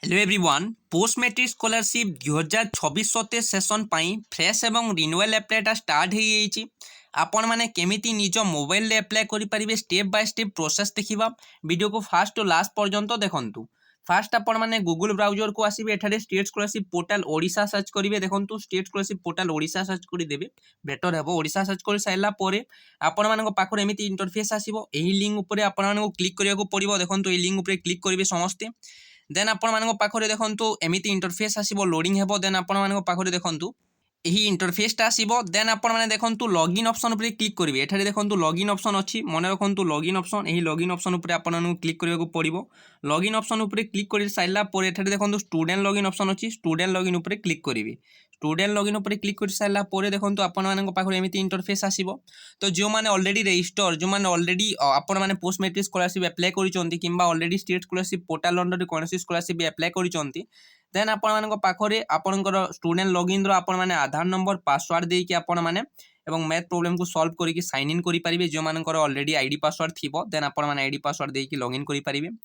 Hello everyone post matric scholarship 2026-27 session पाई fresh एवं renewal एप्लायटा स्टार्ट हो जाइए। आपण मैंने केमिति निज मोबाइल रे एप्लाय करि परिबे स्टेप बाय स्टेप प्रोसेस देखिबा। वीडियो को फास्ट टू लास्ट पर्यंत देखंतु। फास्ट आपण मैंने गूगल ब्राउजर को आसीबे, एठारे state scholarship portal Odisha search करिवे। देखंतु state scholarship portal Odisha search करि देबे, बेटर हेबो। ओडिशा सर्च करि साइला परे आपण मानको पाखर एमिति इंटरफेस आसीबो। एही लिंक ऊपर आपण मानको क्लिक करियाको पड़िबो। देखंतु एही लिंक ऊपर क्लिक करिवे समस्ते। देन आपण मानको पाखरे देखंतु एमिति इंटरफेस आसीबो, लोडिंग हेबो। देन आपण मानको पाखरे देखंतु एही इंटरफेसटा आसीबो। देन आपण माने देखंतु लॉगिन ऑप्शन ऊपर क्लिक करिवे। एठारे देखंतु लॉगिन ऑप्शन अछि, मने रखंतु लॉगिन ऑप्शन। एही लॉगिन ऑप्शन ऊपर आपण मानको क्लिक करियाको पड़िबो। लॉगिन ऑप्शन ऊपर क्लिक करि साइला परे एठारे देखंतु स्टूडेंट लॉगिन ऑप्शन अछि, स्टूडेंट लॉगिन ऊपर क्लिक करिवे। स्टूडेंट लॉगिन ऊपर क्लिक कर साइला परे देखंतु आपण मानको पाखरे एमिति इंटरफेस आसीबो। तो जो माने ऑलरेडी रजिस्टर, जो माने ऑलरेडी आपण माने पोस्ट मैट्रिक स्कॉलरशिप अप्लाई करिसोंती किंबा already state scholarship portal under कोनोसी स्कॉलरशिप अप्लाई करिसोंती, देन आपण मानको पाखरे आपणकर स्टूडेंट लॉगिन रो आपण माने आधार नंबर पासवर्ड देई कि आपण माने एवं मैथ प्रॉब्लम को सॉल्व करिकि साइन इन करि परिबे। जो मानकर ऑलरेडी आईडी पासवर्ड थिबो, देन आपण माने आईडी पासवर्ड देई कि लॉगिन करि परिबे।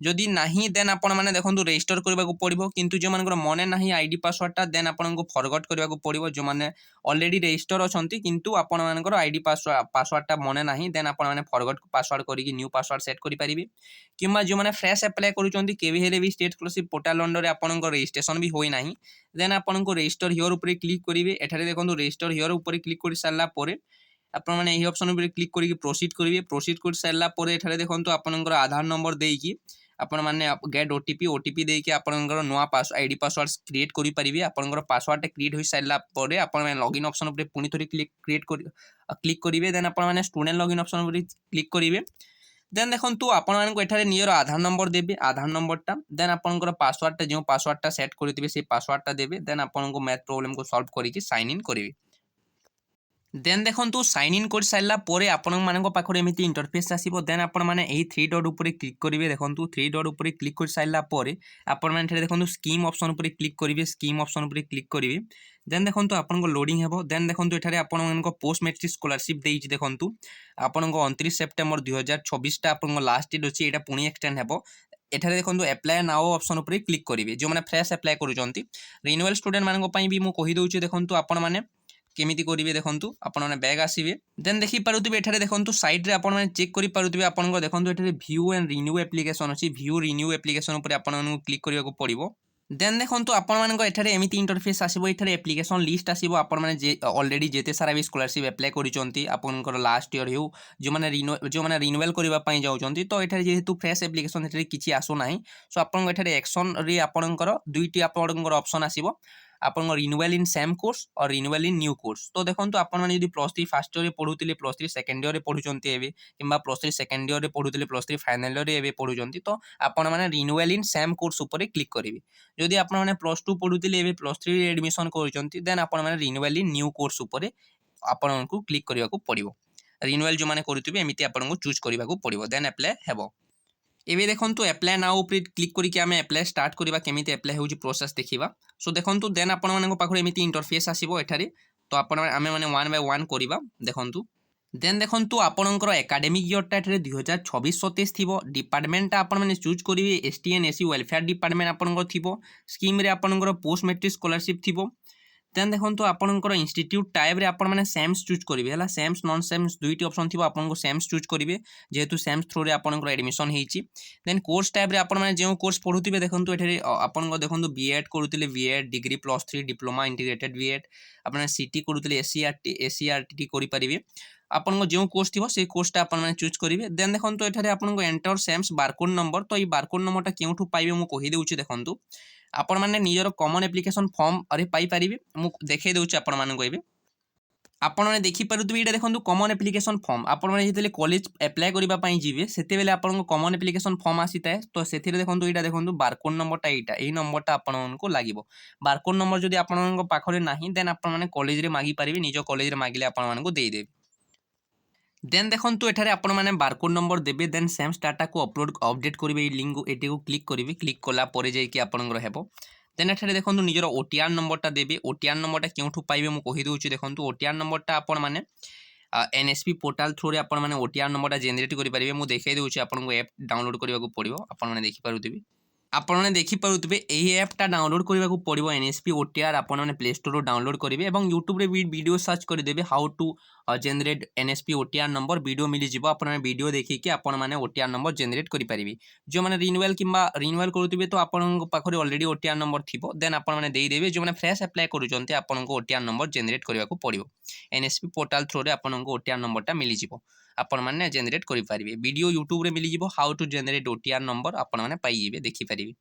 जदि नाही देन आपण माने देखंतु रजिस्टर करबाको पड़िबो। किंतु जो मानकर मने नाही आईडी पासवर्डटा, देन आपनको फॉरगॉट करबाको पड़िबो। जो माने ऑलरेडी रजिस्टर अछंती किंतु आपण मानकर आईडी पासवर्डटा मने नाही, देन आपण माने फॉरगॉट पासवर्ड करिकि न्यू पासवर्ड सेट करि परिबे। किंबा जो माने फ्रेश अप्लाई करूचंती केबे हेले भी स्टेट स्कॉलरशिप पोर्टल अंडर रे आपनको रजिस्ट्रेशन भी होई नाही, देन आपनको रजिस्टर हियर ऊपर क्लिक करिवे। एठारे देखंतु रजिस्टर हियर ऊपर क्लिक करि सारला परे आपण माने एही ऑप्शन ऊपर क्लिक करिकि प्रोसीड करिवे। प्रोसीड कर सारला परे एठारे देखंतु आपनकर आधार नंबर देइकि आपण माने गेट ओटीपी देइकि आपनकर नुवा पास आईडी पासवर्ड क्रिएट करि परिबे। आपनकर पासवर्ड क्रिएट होई सारला परे आपण माने लॉगिन ऑप्शन ऊपर पुनी थोड़ी क्लिक करिवे। देन आपण माने स्टूडेंट लॉगिन ऑप्शन ऊपर क्लिक करिवे। देन देखंतु आपण मानको एठारे नियर आधार नंबर देबे, आधार नंबरटा। देन आपनकर पासवर्डटा जो पासवर्डटा सेट करिथिबे से पासवर्डटा देबे। देन आपनको मैथ प्रॉब्लम को सॉल्व करिकि साइन इन करिवे। देन देखंतु साइन इन कर साइला परे आपण मानको पाखरे एमिति इंटरफेस आसीबो। देन आपण माने एही थ्री डॉट ऊपर क्लिक करिवे। देखंतु थ्री डॉट ऊपर क्लिक कर साइला परे आपण माने एठारे देखंतु स्कीम ऑप्शन ऊपर क्लिक करिवे। स्कीम ऑप्शन ऊपर क्लिक करिवे। देन देखंतु आपनको लोडिंग हेबो। देन देखंतु एठारे आपण मानको पोस्ट मैट्रिक स्कॉलरशिप देइछि। देखंतु आपनको 29 सेप्टेम्बर 2024 टा आपनको लास्ट डेट अछि, एटा पुनी एक्सटेंड हेबो। एठारे देखंतु अप्लाई नाउ ऑप्शन ऊपर क्लिक करिवे। जो माने फ्रेश अप्लाई करूचंती रिन्यूअल स्टूडेंट मानको पई भी मु कहि दउछि। देखंतु आपण माने केमिति करिवे, देखंतु आपण माने बैग आसीबे। देन देखि पारुथिबे एठारे देखंतु साइड रे आपण माने चेक करि पारुथिबे। आपनको देखंतु एठारे व्यू एंड रिन्यू एप्लीकेशन अछि। व्यू रिन्यू एप्लीकेशन ऊपर आपण मानकु क्लिक करियाको पड़िबो। देन देखंतु आपण मानको एठारे एमिति इंटरफेस आसीबो। एठारे एप्लीकेशन लिस्ट आसीबो। आपण माने जे ऑलरेडी जेते सारा भी स्कॉलरशिप अप्लाई करिसोंती आपनकर लास्ट ईयर हेउ, जो माने रिन्यूअल करिबा पई जाउचोंती, तो एठारे जेहेतु फ्रेश एप्लीकेशन एठारे किछि आसो नाही। सो आपण एठारे एक्शन रे आपनकर दुईटी आपनकर ऑप्शन आसीबो। आपन रिन्यूअल इन सेम कोर्स और रिन्यूअल इन न्यू कोर्स। तो देखंतु आपण माने जदि +3 फर्स्ट ईयर रे पढुतिले, +3 सेकंड ईयर रे पढुचंती एबे, किंबा +3 सेकंड ईयर रे पढुतिले, +3 फाइनल ईयर रे एबे पढुचंती, तो आपण माने रिन्यूअल इन सेम कोर्स ऊपर क्लिक करिवे। जदि आपण माने +2 पढुतिले एबे +3 रे एडमिशन करिसंती, देन आपण माने रिन्यूअल इन न्यू कोर्स ऊपर आपनको क्लिक करिवाको पड़िबो। रिन्यूअल जो माने करिथिबे एमिति आपनको चूज करिवाको पड़िबो। देन अप्लाई हेबो। एबे देखंतु अप्लाई नाउ ऊपर क्लिक करिकि आमे अप्लाई स्टार्ट करिबा। केमिति अप्लाई होउची प्रोसेस देखिबा। सो देखंतु देन आपण मानक पाखरे एमिति इंटरफेस आसीबो एठारे। तो आपण आमे माने 1 बाय 1 करिबा। देखंतु देन देखंतु आपणकर एकाडेमिक ईयरटा एठारे 2026-27 थिबो। डिपार्टमेंटटा आपण माने चूज करिवे एसटीएन एससी वेलफेयर डिपार्टमेंट आपणकर थिबो। स्कीम रे आपणकर पोस्ट मैट्रिक स्कॉलरशिप थिबो। देन देखंतु आपणकर इंस्टीट्यूट टाइप रे आपण माने सेम्स चूज करिवे हला। सेम्स नॉन सेम्स दुईटी ऑप्शन थिबो, आपनको सेम्स चूज करिवे जेहेतु सेम्स थ्रू रे आपणकर एडमिशन हेइची। देन कोर्स टाइप रे आपण माने जेउ कोर्स पढुतिबे, देखंतु एठारे आपणको देखंतु बीएड करूतिले BEd, degree +3, diploma integrated BEd, आपण सीटी करूतिले एससीआरटी करि परिबे। आपनको जेउ कोर्स थिबो से कोर्सटा आपण माने चूज करिवे। देन देखंतु एठारे आपनको एंटर सेम्स बारकोड नंबर। तो ई बारकोड नंबरटा केउठु पाइबे मु कहि देउची। देखंतु आपण माने निजर कॉमन एप्लीकेशन फॉर्म अरे पाई परिबे। मु देखाइ देउची आपण माननको एबे। आपण माने देखि पारुथिबे एटा देखंतु कॉमन एप्लीकेशन फॉर्म। आपण माने जेतेले कॉलेज अप्लाई करिबा पई जिवे सेते बेले आपनको कॉमन एप्लीकेशन फॉर्म आसीताए। तो सेथिरे देखंतु एटा देखंतु बारकोड नंबरटा एटा, एही नंबरटा आपण माननको लागिबो। बारकोड नंबर जदि आपण माननको पाखरे नाही, देन आपण माने कॉलेज रे मागी परिबे। निज कॉलेज रे मागिले आपण माननको देई देबे। देन देखंतु एठारे आपण माने बारकोड नंबर देबे। देन सेम्स डाटा को अपडेट करिवे। ई लिंक एटी को क्लिक करिवे। क्लिक कला परे जाई कि आपनकर हेबो। देन एठारे देखंतु निजर ओटीआर नंबरटा देबे। ओटीआर नंबरटा केउठु पाइबे मु कहि दोउची। देखंतु ओटीआर नंबरटा आपण माने एनएसपी पोर्टल थ्रू रे आपण माने ओटीआर नंबरटा जनरेट करि परिबे। मु देखाइ दोउची आपनको ऐप डाउनलोड करिवाको पड़िबो। आपण माने देखि पारुथिबे। ଆପଣମାନେ ଦେଖିପାରୁଥିବେ ଏହି ଆପ୍ଟା ଡାଉନଲୋଡ୍ କରିବାକୁ ପଡ଼ିବ ଏନ୍ଏସ୍ପି OTR ଆପଣମାନେ ପ୍ଲେ ଷ୍ଟୋରରୁ ଡାଉନଲୋଡ୍ କରିବେ ଏବଂ ୟୁଟ୍ୟୁବରେ ବି ଭିଡ଼ିଓ ସର୍ଚ୍ଚ କରିଦେବେ how to generate NSP OTR number video ମିଳିଯିବ ଆପଣମାନେ ଭିଡ଼ିଓ ଦେଖିକି ଆପଣମାନେ OTR ନମ୍ବର ଜେନେରେଟ୍ କରିପାରିବେ ଯେଉଁମାନେ ରିନ୍ୟୁଆଲ୍ କିମ୍ବା ରିନ୍ୟୁଆଲ୍ କରୁଥିବେ ତ ଆପଣଙ୍କ ପାଖରେ ଅଲରେଡ଼ି OTR ନମ୍ବର ଥିବ ଦେନ୍ ଆପଣମାନେ ଦେଇଦେବେ ଯେଉଁମାନେ ଫ୍ରେଶ୍ ଆପ୍ଲାଏ କରୁଛନ୍ତି ଆପଣଙ୍କୁ OTR ନମ୍ବର ଜେନେରେଟ୍ କରିବାକୁ ପଡ଼ିବ ଏନ୍ଏସ୍ପି ପୋର୍ଟାଲ ଥ୍ରୋରେ ଆପଣଙ୍କୁ OTR ନମ୍ବରଟା ମିଳିଯିବ ଆପଣମାନେ ଜେନେରେଟ୍ କରିପାରିବେ ଭିଡ଼ିଓ ୟୁଟ୍ୟୁବରେ ମିଳିଯିବ how to generate OTR number ଆପଣମାନେ ପାଇଯିବେ ଦେଖିପାରିବେ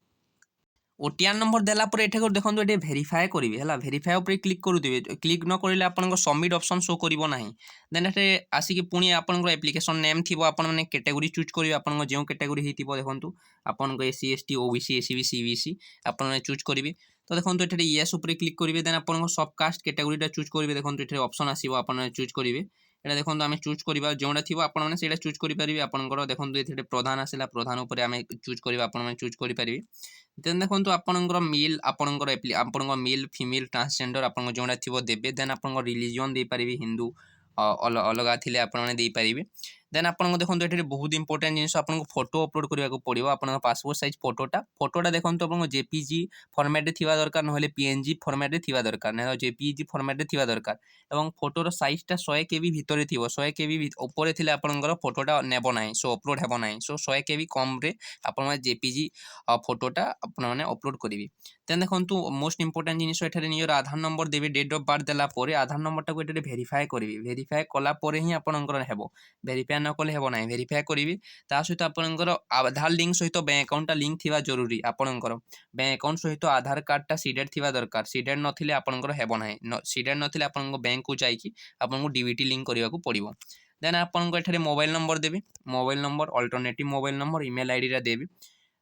OTR ନମ୍ବର ଦେଲା ପରେ ଏଠାକୁ ଦେଖନ୍ତୁ ଏଠି ଭେରିଫାଏ କରିବେ ହେଲା ଭେରିଫାଏ ଉପରେ କ୍ଲିକ୍ କରୁଥିବେ କ୍ଲିକ୍ ନ କରିଲେ ଆପଣଙ୍କ ସବମିଟ୍ ଅପସନ୍ ଶୋ କରିବ ନାହିଁ ଦେନ୍ ଏଠି ଆସିକି ପୁଣି ଆପଣଙ୍କର ଆପ୍ଲିକେସନ୍ ନେମ୍ ଥିବ ଆପଣମାନେ କ୍ୟାଟେଗୋରୀ ଚୁଜ୍ କରିବେ ଆପଣଙ୍କ ଯେଉଁ କ୍ୟାଟେଗୋରୀ ହେଇଥିବ ଦେଖନ୍ତୁ ଆପଣଙ୍କ SC ST OBC ACB CBC ଆପଣମାନେ ଚୁଜ୍ କରିବେ ତ ଦେଖନ୍ତୁ ଏଠାରେ ୟେସ୍ ଉପରେ କ୍ଲିକ୍ କରିବେ ଦେନ୍ ଆପଣଙ୍କ ସବକାଷ୍ଟ କ୍ୟାଟେଗୋରୀଟା ଚୁଜ୍ କରିବେ ଦେଖନ୍ତୁ ଏଠାରେ ଅପସନ୍ ଆସିବ ଆପଣମାନେ ଚୁଜ୍ କରିବେ এটা দেখুন আমি চুজ করা যেটা থাকবে আপনার সেটা চুজ করে পারে আপনার দেখুন এতে প্রধান আসলা প্রধান উপরে আমি চুজ করা আপনার চুজ করে পারে দেন দেখুন আপনার মেল আপনার মেল ফিমেল ট্রান্সজেন্ডর আপনার যেটা থাকবে দেবে দেন আপনার রিলিজন ଦେଇପାରିବେ হিন্দু অলগা থিলে আপনার ଦେଇପାରିବେ দেন আপনার দেখুন এটি বহুত ইম্পর্টাট জিনিস আপনার ফটো অপলোড করা পড়ব আপনার পাসপোর্ট সাইজ ফটোটা দেখুন আপনার জেপিজি ফর্মাটে থাকা দরকার নহলে PNG ফর্মাটে থাকা দরকার না জেপিজি ফর্মাটে থাকা দরকার এবং ফটোর সাইজটা 100 KB ভিতরে থিব 100 KB উপরে থিলে আপনার ফটোটা নেব না সো অপলোড ହେବ না সো 100 KB কমরে আপনার জেপিজি ফটোটা আপনার অপলোড করবে দেন দেখুন মোস্ট ইম্পর্টাট জিনিস এখানে নিজের আধার নম্বর দেবে ডেট অফ বার্থ দেলা পরে আধার নম্বরটাকে এটা ভেরিফাই করবে ভেরিফাই কলা পরে হি আপনার ହେବ ভেরিফাই ন কলে ହେବ না ভেরিফাই করবে তা সহিত আপনার আধার লিঙ্ক সহিত ব্যাঙ্ক আকাউন্টটা লিঙ্ক থিবা জরুরি আপনার ব্যাঙ্ক আকাউন্ট সহিত আধার কার্ডটা সিডেড থিবা দরকার সিডেড নথিলে আপনার ହେବ না সিডেড নথিলে আপনার ব্যাঙ্কକୁ যাইকি আপনার ডিবিটি লিঙ্ক করা পড়ব দেন আপনার এখানে মোবাইল নম্বর দেবে মোবাইল নম্বর অল্টরনেটিভ মোবাইল নম্বর ইমেল আইডিটা দেবে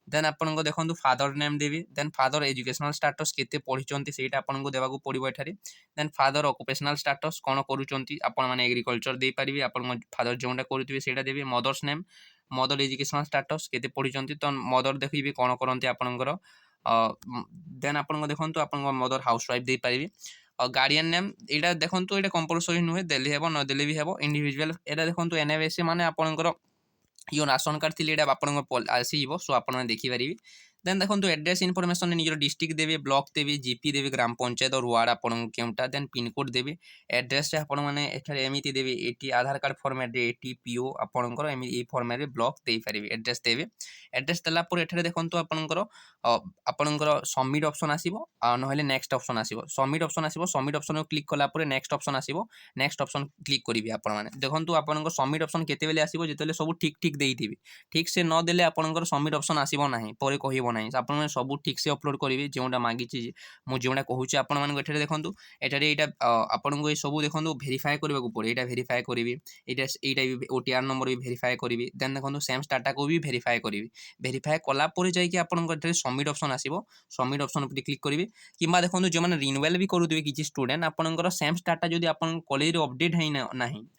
দেন আপনার দেখুন ফাদর নেম দেবে দেন ফাদর এজুকেশনাল স্টাটস কেতে পড়িছেন সেইটা আপনার দেওয়া পড়ব এখানে দেন ফাদর অকুপেশনাল স্টাটস কোণ করুচ্ছেন আপনার মানে এগ্রিকলচর ଦେଇପାରିବେ আপনার ফাদর যেটা করুথিবে সেইটা দেবে মদর্স নেম মদর এজুকেশনাল স্টাটস কেতে পড়িছেন তো মদর দেখবে কোণ করতে আপনার দেন আপনার দেখুন আপনার মদর হাউস ওয়াইফ ଦେଇପାରିବେ গার্ডিয়ান নেম এটা দেখুন এটা কম্পলসরি নুহে দেলে হব নদেলে বি হব ইন্ডিভিজুয়াল এটা দেখুন NFSA মানে আপনার यो राशन कार्ड थी এটা আপনার আসিব সো আপনারা দেখিপারিবে দেন দেখুন এড্রেস ইনফরমেশন নিজের ডিস্ট্রিক্ট দেবে ব্লক দেবে জিপি দেবে গ্রাম পঞ্চায়েত আর ওয়ার্ড আপনার কেউটা দেন পিনকোড দেবে এড্রেসটা আপনার এখানে এমিতি দেবে এটি আধার কার্ড ফর্মাটে এটি পিও আপনার এই ফর্মাটে ব্লক ଦେଇପାରିবে এড্রেস দেবে এড্রেস দেলা পরে এখানে দেখুন আপনার সবমিট অপশন আসিব নহলে নেক্সট অপশন আসিব সবমিট অপশন আসিব সবমিট অপশন ক্লিক কলা পরে নেক্সট অপশন আসিব নেক্সট অপশন ক্লিক করিবে আপনার দেখুন আপনার সবমিট অপশন কেতেবেলে আসিব যেতবেলে সব ঠিক ঠিক ଦେଇଥିବେ ঠিক সে নদেলে আপনার সবমিট অপশন আসিব না পরে কহিব না আপনার সব ঠিক সে অপলোড করবে যেটা মাগিছি মু যেটা কହୁছি আপনার এখানে দেখুন এটারে এইটা আপনার এই সবু দেখুন ভেরিফাই করা পড়ে এটা ভেরিফাই করবে এইটা OTR নম্বর বি ভেরিফাই করবে দেন দেখুন সেম ডাটাকে বি ভেরিফাই করবে ভেরিফাই কলা পরে যাইকি আপনার এখানে সবমিট অপশন আসিব সবমিট অপশন উপরে ক্লিক করবে কিংবা দেখুন যে রিনুয়াল বি করুথিবে কিছু স্টুডেন্ট আপনার সেম ডাটা যদি আপনার কলেজে অপডেট হই না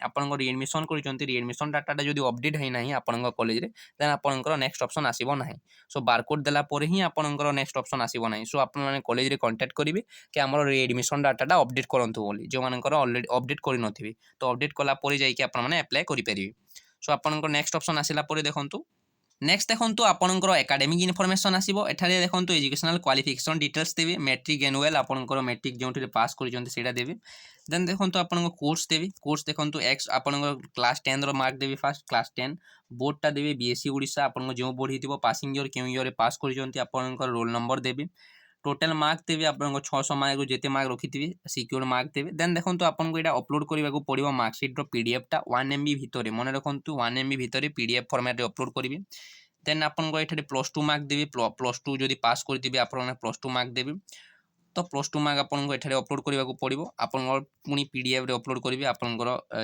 আপনার রিএডমিশন করছেন রিএডমিশন ডাটাটা যদি অপডেট হই না আপনার কলেজে দেন আপনার নেক্সট অপশন আসিব না সো বারকোড দেলা পরে হি আপনার নেক্সট অপশন আসিব না সো আপনার কলেজে কন্টাক্ট করবে কি আমার রিএডমিশন ডাটাটা অপডেট করতু বলি যে অলরেডি অপডেট করে নথিবে তো অপডেট কলা পরে যাইকি আপনার আপ্লাই করে পারিবে সো আপনার নেক্সট অপশন আসিলা পরে দেখুন নেক্সট দেখুন আপনার একাডেমিক ইনফরমেশন আসব এখানে দেখুন এজুকেশনাল কোয়ালিফিকেশন ডিটেলস দেবে মেট্রিক আনুয়াল আপনার মেট্রিক যেটি পাস করছেন সেটা দেবে দেন দেখুন আপনার কোর্স দেবে কোর্স দেখুন এক্স আপনার ক্লাস 10 মার্ক দেবে ফার্স্ট ক্লাস 10 বোর্ডটা দেবে BSc ওড়িশা আপনার যে বোর্ড হয়েছিল পাসিং ইয়র কেউ ইয়রে পাস করছেন আপনার রোল নম্বর দেবে টোটাল মার্ক দেবে আপনার 600 মার্ক যেতে মার্ক রখিথিবে সিক্योर মার্ক দেবে দেন দেখুন আপনার এটা অপলোড করা পড়ব মার্কশিটর PDFটা 1 MB ভিতরে মনে রাখুন 1 MB ভিতরে PDF ফর্মাটে অপলোড করবে দেন আপনার এখানে +2 মার্ক দেবে +2 যদি পাস করে আপনার +2 মার্ক দেবে তো +2 মার্ক আপনার এখানে অপলোড করা পড়ব আপনার পুনি PDF রে অপলোড করবে আপনার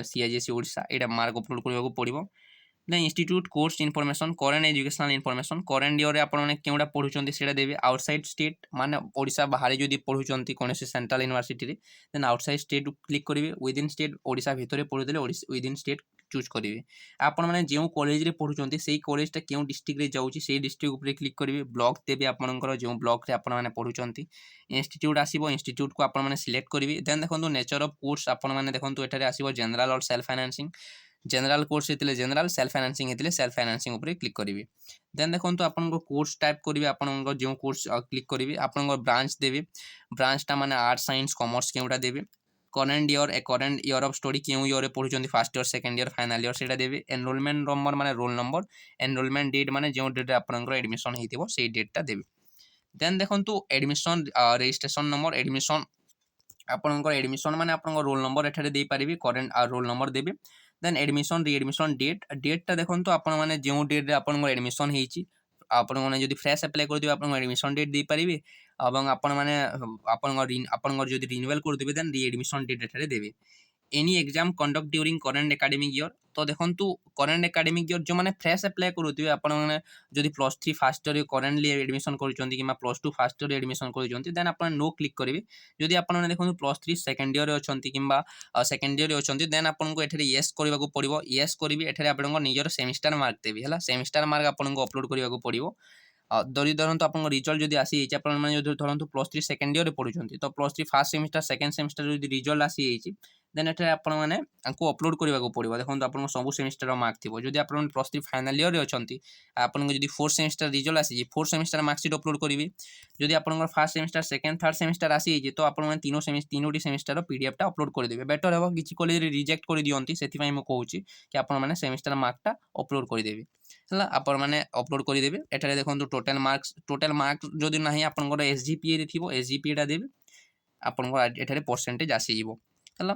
CISE ওড়িশা এটা মার্ক অপলোড করা পড়ব then institute course information current educational information current ইয়রে আপনার কেউটা পড়ুচ্ছেন সেটা দেবে আউটসাইড স্টেট মানে ওড়িশা বাহারে যদি পড়ুচ্ছেন কোণী সেন্ট্রাল ইউনিভার্সিটি দেন আউটসাইড স্টেট ক্লিক করবে উইদিন স্টেট ওড়িশা ভিতরে পড়ুলে উইদিন স্টেট চুজ করবে আপনার যে কলেজে পড়ুচ্ছেন সেই কলেজটা কেউ ডিস্ট্রিক্টে যাচ্ছে সেই ডিস্ট্রিক্ট উপরে ক্লিক করবে ব্লক দেবে আপনার যে ব্লকরে আপনার পড়ুচ্ছেন ইনস্টিट्यूट আসব ইনস্টিट्यूट আপনার সিলেক্ট করবে দেন দেখুন নেচর অফ কোর্স আপনার দেখুন এখানে আসব general or self financing general course होते जनरल सेल्फ फाइनेंसिंग होते सेल्फ फाइनेंसिंग उपर क्लिक करेंगे। देन देखो आपन कोर्स टाइप करेंगे आपन जो कोर्स क्लिक करेंगे आपन ब्रांच देवे ब्रांचटा माने आर्ट्स साइंस कॉमर्स केउटा देवे करंट ईयर ऑफ स्टडी क्यों ईयर पढ़ुଛନ୍ତି first year second year final year सेटा देवे एनरोलमेंट नंबर माने रोल नंबर एनरोलमेंट डेट माने जो डेट आपन एडमिशन होइथिबो सेई डेटटा देवे। देन देखंतु एडमिशन रजिस्ट्रेशन नंबर एडमिशन आपनकर एडमिशन माने आपन रोल नंबर एठारे दे पारिबे करंट रोल नंबर देबे। देन एडमिशन रीएडमिशन डेटटा देखंतु आपन माने जो डेट रे आपन एडमिशन हेइची आपन माने जदि फ्रेश अप्लाई करदिबे आपन एडमिशन डेट दे पारिबे एवं आपन माने आपन जदि रिन्यूअल करदिबे देन रीएडमिशन डेट एठारे देबे। Any exam conduct during current academic year तो देखंतु करंट एकेडमिक ईयर जो माने फ्रेश अप्लाई करूथिबे आपन माने जदि +3 फर्स्ट ईयर करंटली एडमिशन करूचंती किमा +2 फर्स्ट ईयर एडमिशन करूचंती देन आपन नो क्लिक करिवे। जदि आपन माने देखंतु +3 सेकंड ईयर रे अछंती किमा सेकंड ईयर रे अछंती देन आपन को एठारे यस करबाकू पड़िबो यस करिवे एठारे आपन निजर सेमिस्टर मार्क देबे हला सेमिस्टर मार्क आपन को अपलोड करबाकू पड़िबो। दरी धरतु आप रिजल्ट जदि आसी मैंने धरतु +3 सेकंड ईयर पढ़ुଛନ୍ତି तो +3 फर्स्ट सेमिस्टर सेकंड सेमिस्टर जदि रिजल्ट आसी देन एठारे आपण माने आपको अपलोड करबाकू पड़िबो। देखंतु आपन सब सेमिस्टर मार्क थिबो जदि आपण +3 फाइनल ईयर रे अछंती आपन जदि 4th सेमिस्टर रिजल्ट आसी 4th सेमिस्टर मार्कशीट अपलोड करिवे। जदि आपण first semester second third semester आसी तो आपण माने तीनोटी सेमिस्टर पीडीएफ टा अपलोड कर देबे बेटर हेबो किछि कॉलेज रे रिजेक्ट कर दियंती सेति पई म कहूची कि आपण माने सेमिस्टर मार्क टा अपलोड कर देबे हला आपण माने अपलोड कर देबे। एठारे देखंतु टोटल मार्क्स जदि नाही आपण एसजीपीए रे थिबो एसजीपीए टा देबे आपण एठारे परसेंटेज आसी जिवो हला।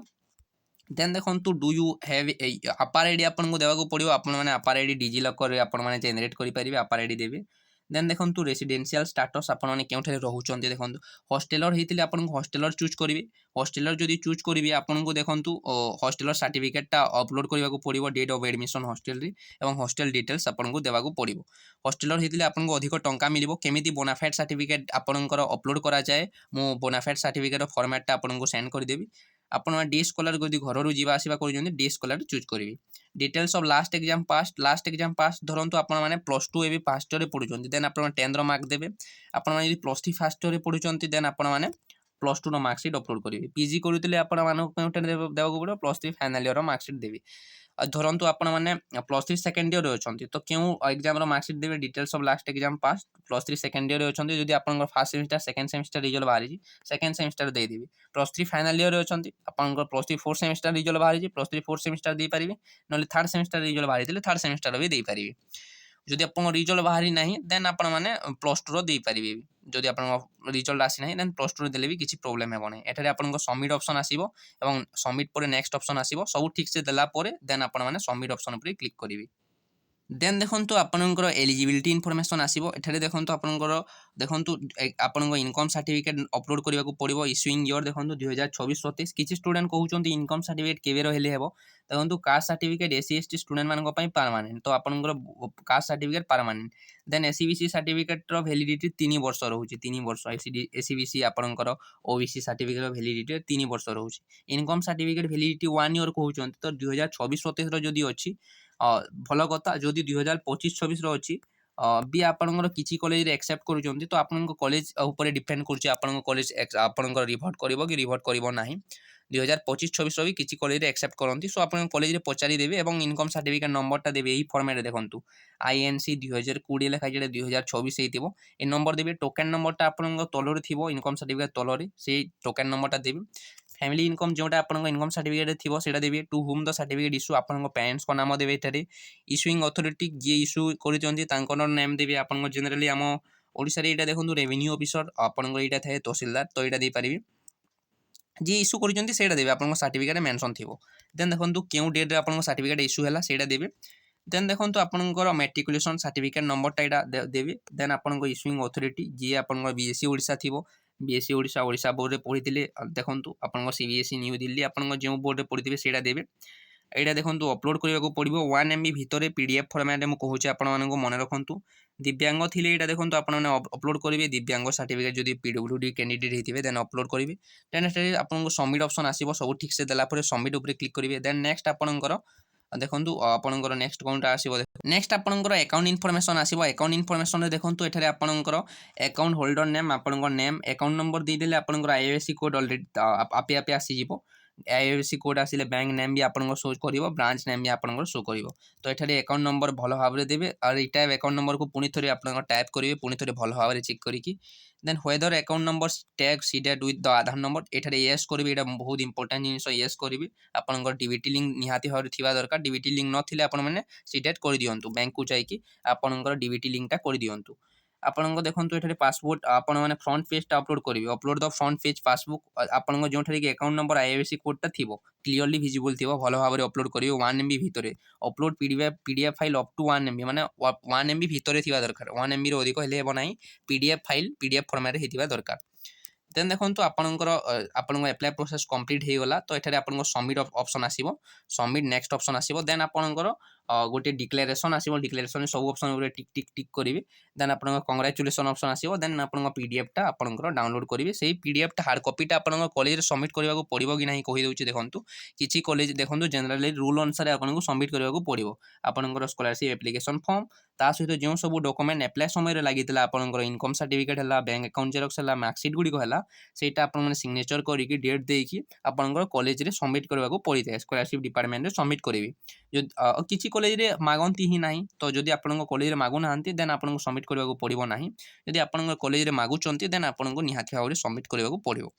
देन देखंतु डू यू हैव अपार आईडी आपन को देवाको पड़िबो आपण माने अपार आईडी डिजी लॉकर रे आपण माने जनरेट करि परिबे अपार आईडी देबे। देन देखंतु रेसिडेंशियल स्टेटस आपण माने केउठारे रहउचंती देखंतु हॉस्टेलर हेतिले आपण को हॉस्टेलर चूज करिवे हॉस्टेलर जदि चूज करिवे आपण को देखंतु हॉस्टेलर सर्टिफिकेट टा अपलोड करबाको पड़िबो डेट ऑफ एडमिशन हॉस्टेल रे एवं हॉस्टेल डिटेल्स आपण को देबाको पड़िबो। हॉस्टेलर हेतिले आपण को अधिक टंका मिलिबो केमिति बोनाफाइड सर्टिफिकेट आपणकर अपलोड करा जाय मो बोनाफाइड सर्टिफिकेट फॉर्मेट टा आपण को सेंड कर देबी। आपण डे स्कॉलर जदि घर जीवा आसीबा करूछन डे स्कॉलर चूज करिवे। Details of last exam pass धरंतु आपण माने +2 एबी फर्स्ट ईयर रे पढुचंती देन आपण 10th रो मार्क देबे। आपण माने यदि +3 फर्स्ट ईयर रे पढुचंती देन आपण माने +2 रो मार्कशीट अपलोड करिवे। पीजी करूतिले आपण माने केउटे देबाको पड़ो +3 फाइनल ईयर रो मार्कशीट देबे। धरंतु आपण माने +3 सेकंड ईयर रे अछंती तो केउ एग्जाम रो मार्कशीट देबे details of last exam pass +3 second year रे अछंती जदि आपण first semester second semester result बाहरी सेकंड सेमिस्टर दे देबे। +3 फाइनल ईयर रे अछंती आपण +3 4th सेमिस्टर रिजल्ट बाहरी +3 4th सेमिस्टर दे पारिबे नले थर्ड सेमिस्टर रिजल्ट बाहरी देले थर्ड सेमिस्टर भी दे पारिबे। जदि आपण रिजल्ट बाहरी नाही देन आपण माने +2 रो दे पारिबे। जदि आपण रिजल्ट आसी नाही देन +2 रो देले भी किछि प्रॉब्लम हेबो नै। एठारे आपण सबमिट ऑप्शन आसीबो एवं सबमिट परे नेक्स्ट ऑप्शन आसीबो सब ठीक से देला परे देन आपण माने सबमिट ऑप्शन ऊपर क्लिक करिवे। देन देखंतु आपनकर एलिजिबिलिटी इनफॉरमेशन आसीबो एठारे देखंतु आपनकर देखंतु आपनक इनकम सर्टिफिकेट अपलोड करबाकू पड़िबो इश्यूइंग ईयर देखंतु 2024-27 किछि स्टूडेंट कहउचंती इनकम सर्टिफिकेट केबे रहले हेबो देखंतु caste certificate SC ST student मानक पई परमानेंट तो आपनकर caste certificate permanent. Then SEBC certificate रो वैलिडिटी 3 वर्ष रहउची 3 वर्ष एससीबीसी आपनकर ओबीसी सर्टिफिकेट रो वैलिडिटी 3 वर्ष रहउची। इनकम सर्टिफिकेट वैलिडिटी 1 ईयर कहउचंती तो 2024-27 रो जदी अछि भल कथा जदि 2025-26 रो अछि भी आपनकर किछि कॉलेज रे एक्सेप्ट करूचंती तो आपनकर कॉलेज ऊपर डिपेंड करछि आपनकर कॉलेज आपनकर रिवर्ट करिवो कि रिवर्ट करिवो नाही। 2025-26 रो भी किछि कॉलेज रे एक्सेप्ट करंती सो आपन कॉलेज रे पचारि देबे एवं इनकम सर्टिफिकेट नंबर टा देबे एही फॉर्मेट रे देखंतु आईएनसी 2020 लेखा जेडे 2024 हेतिबो ए नंबर देबे टोकन नंबर टा आपनकर तलरे थिबो इनकम सर्टिफिकेट तलरे से टोकन नंबर टा देबे। फैमिली इनकम जोटा आपन इनकम सर्टिफिकेट थिबो सेटा देबे to whom the certificate issue आपन पेरेंट्स को नाम देबे एटारे इश्यूइंग अथॉरिटी जे इश्यू करिचंती तांकर नेम देबे आपन जनरली हम ओडिसा रे एटा देखंतु रेवेन्यू ऑफिसर आपन एटा थाए तहसीलदार तो एटा दे पारिबे जे इश्यू करिचंती सेटा देबे आपन सर्टिफिकेट मेंशन थिबो। देन देखंतु केउ डेट रे आपन सर्टिफिकेट इश्यू हैला सेटा देबे। देन देखंतु आपनकर मैट्रिकुलेशन सर्टिफिकेट नंबर टा एटा देबे। देन आपनकर इश्यूइंग अथॉरिटी जे आपनकर बीएससी ओडिसा थिबो बीएससी ओडिसा बोर्ड रे पढिथिले देखंतु आपनकर सीबीएसई न्यू दिल्ली आपनकर जे बोर्ड रे पढिथिबे सेटा देबे। एटा देखंतु अपलोड करबाको पड़िबो 1 MB भितरे पीडीएफ फॉर्मेट में कहूचे आपण मानको मने रखंतु। दिव्यांग थिले एटा देखंतु आपण माने अपलोड करिवे दिव्यांग सर्टिफिकेट जदि पीडब्ल्यूडी कैंडिडेट हेतिबे देन अपलोड करिवे। देन एटा आपनको सबमिट ऑप्शन आसीबो सब ठीक से देला परे सबमिट ऊपर क्लिक करिवे। देन नेक्स्ट आपनकर देखंतु आपनकर नेक्स्ट कोनटा आसीबो नेक्स्ट आपनकर अकाउंट इनफॉरमेशन आसीबो। अकाउंट इनफॉरमेशन रे देखंतु एठारे आपनकर अकाउंट होल्डर नेम आपनकर नेम अकाउंट नंबर दे देले आपनकर आईएफएससी कोड ऑलरेडी आपे आपे आसी जिवो। आईएफएससी कोड आसिले बैंक नेम भी आपन शो करिवो, ब्रांच नेम भी आपन शो करिवो। तो एठारे अकाउंट नंबर भल भाव देबे और एटा अकाउंट नंबर को पुनी थोड़ी आपन टाइप करिवे, पुनी थोड़ी भल भाव चेक करिकी then whether account number tag seeded with the Aadhaar number एठारे यस करिवे। एटा बहुत इंपोर्टेंट जिनिस, यस करिवे। आपन डीबीटी लिंक निहाती भाव थिबा दरकार। डीबीटी लिंक नथिले आपन माने सीडेड कर दियंतु, बैंक को जाइकी आपन डीबीटी लिंक टा कर दियंतु। आपन देखो ये पासपोर्ट आपण मैंने फ्रंट पेज टा अपलोड करेंगे, upload the front page passbook आपन जो अकाउंट नंबर आईएफएससी कोड टा थी क्लीयरली विजिबल थी भल भाव में अपलोड करेंगे 1 MB भितर। Upload PDF file up to 1 MB माने 1 MB भितर थी दरकार, 1 MB रो अधिक हेले ना। पीडीएफ फाइल पीडीएफ फॉर्मेट होता दरकार। देन देखो आपणकर आपन एप्लाय प्रोसेस कंप्लीट हो गला। तो ये आपन सबमिट ऑप्शन आसीबो, सबमिट नेक्स्ट ऑप्शन आसीबो। देन आपणकर गोटे डिक्लेरेशन आसीबो, डिक्लेरेशन सब ऑप्शन ऊपर टिक टिक टिक करिवे। देन आपन कांग्रेचुलेशन ऑप्शन आसीबो। देन आपन पीडीएफ टा आपनकर डाउनलोड करिवे। सेही पीडीएफ टा हार्ड कॉपी टा आपन कॉलेज रे सबमिट करबा को पड़िबो कि नाही कहि दउची देखंतु। किछि कॉलेज देखंतु जनरली रूल अनुसार आपन को सबमिट करबा को पड़िबो। आपनकर स्कॉलरशिप एप्लीकेशन फॉर्म ता सहित जो सब डॉक्यूमेंट अप्लाई समय रे लागितला, आपनकर इनकम सर्टिफिकेट हला, बैंक अकाउंट जेरॉक्स हला, मार्कशीट गुडी को हला, सेटा आपन माने सिग्नेचर करिकि डेट देकी आपनकर कॉलेज रे सबमिट करबा को पड़ी थाए। स्कॉलरशिप डिपार्टमेंट रे सबमिट करिवे। जो किछि कॉलेज रे मागंती ही नाही, तो जदि आपन कॉलेज रे मागु नाहंती देन आपन को सबमिट करबा को पड़िबो नाही। जदि आपन कॉलेज रे मागु चंती देन आपन को निहाती भाव रे सबमिट करबा को पड़िबो।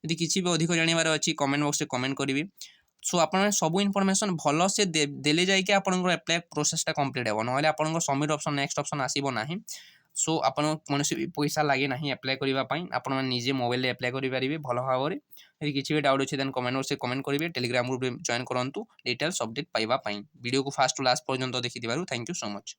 यदि किछि भी अधिक जानिबार अछि कमेंट बॉक्स रे कमेंट करिवे। सो आपन सब इनफॉरमेशन भल से देले जाय कि आपन एप्लाई प्रोसेस टा कंप्लीट हेबो, नहले आपन सबमिट ऑप्शन नेक्स्ट ऑप्शन आसीबो नाही। सो आपन कोनोसी भी पैसा लागे नाही अप्लाई करिबा पई, आपन माने निजे मोबाइल रे अप्लाई करि परिबे भल भाव रे। यदि किछि भी डाउट अछि देन कमेंट बॉक्स रे कमेंट करिवे। टेलीग्राम ग्रुप रे जॉइन करंतु डिटेल्स अपडेट पाइबा पई। वीडियो को फास्ट टू लास्ट पर्यंत देखि दिबारु थैंक यू सो मच।